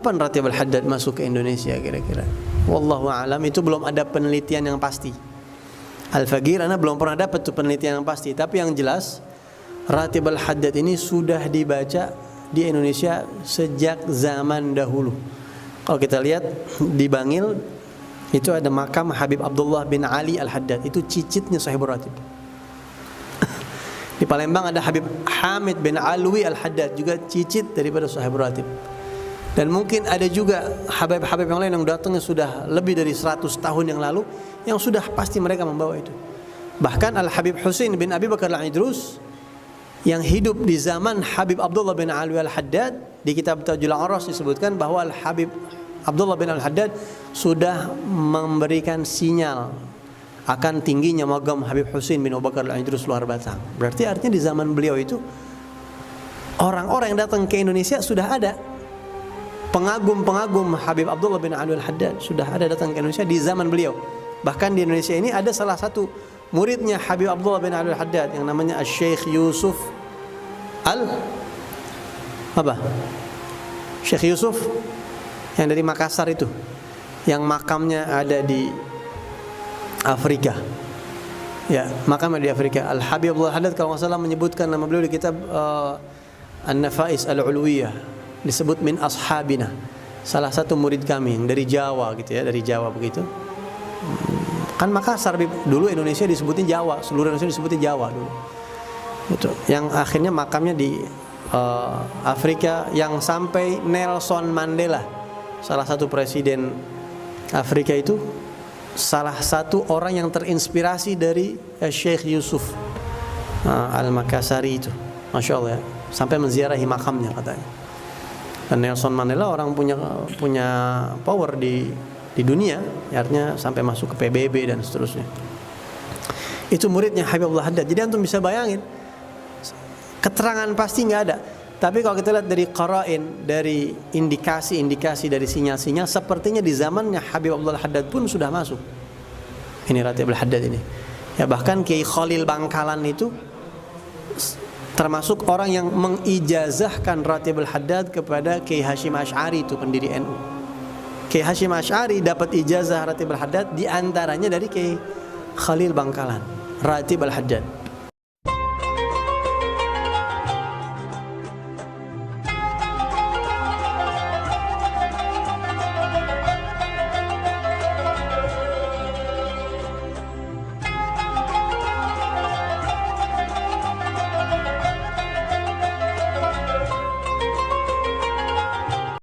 kapan Ratib al-Haddad masuk ke Indonesia kira-kira? Wallahu a'lam, itu belum ada penelitian yang pasti. Al-Faqir, ana belum pernah dapat tuh penelitian yang pasti. Tapi yang jelas Ratib al-Haddad ini sudah dibaca di Indonesia sejak zaman dahulu. Kalau kita lihat di Bangil itu ada makam Habib Abdullah bin Ali al-Haddad, itu cicitnya Sahibul Ratib. Di Palembang ada Habib Hamid bin Alwi al-Haddad, juga cicit daripada Sahibul Ratib. Dan mungkin ada juga habib-habib yang lain yang datangnya sudah lebih dari 100 tahun yang lalu, yang sudah pasti mereka membawa itu. Bahkan Al-Habib Husain bin Abi Bakar al-Idrus yang hidup di zaman Habib Abdullah bin Alwi al-Haddad, di kitab Tajul Aras disebutkan bahwa Al-Habib Abdullah bin al-Haddad sudah memberikan sinyal akan tingginya magam Habib Husain bin Abi Bakar al-Idrus luar Batang. Berarti artinya di zaman beliau itu orang-orang yang datang ke Indonesia sudah ada. Pengagum-pengagum Habib Abdullah bin Ali al-Haddad sudah ada datang ke Indonesia di zaman beliau. Bahkan di Indonesia ini ada salah satu muridnya Habib Abdullah bin Ali al-Haddad yang namanya Syekh Yusuf Syekh Yusuf yang dari Makassar itu, yang makamnya ada di Afrika. Ya, makamnya di Afrika. Al-Habib Abdullah al-Haddad kalau nggak salah menyebutkan nama beliau di kitab An-Nafais al-Ulwiyah, disebut min ashabina, salah satu murid kami yang dari Jawa gitu ya, dari Jawa begitu. Kan Makassar dulu Indonesia disebutin Jawa, seluruh Indonesia disebutin Jawa dulu. Itu yang akhirnya makamnya di Afrika, yang sampai Nelson Mandela, salah satu presiden Afrika itu, salah satu orang yang terinspirasi dari Syekh Yusuf Al-Makassari itu, Masya Allah ya, sampai menziarahi makamnya katanya. Dan Nelson Mandela orang punya power di dunia, artinya sampai masuk ke PBB dan seterusnya. Itu muridnya Habib Abdullah al-Haddad. Jadi antum bisa bayangin, keterangan pasti nggak ada. Tapi kalau kita lihat dari qara'in, dari indikasi-indikasi, dari sinyal-sinyal, sepertinya di zamannya Habib Abdullah al-Haddad pun sudah masuk. Ini Ratib al-Haddad ini. Ya bahkan Kiai Khalil Bangkalan itu termasuk orang yang mengijazahkan Ratib al-Haddad kepada Kiai Hashim Asy'ari, itu pendiri NU. Kiai Hashim Asy'ari dapat ijazah Ratib al-Haddad di antaranya dari Kiai Khalil Bangkalan, Ratib al-Haddad.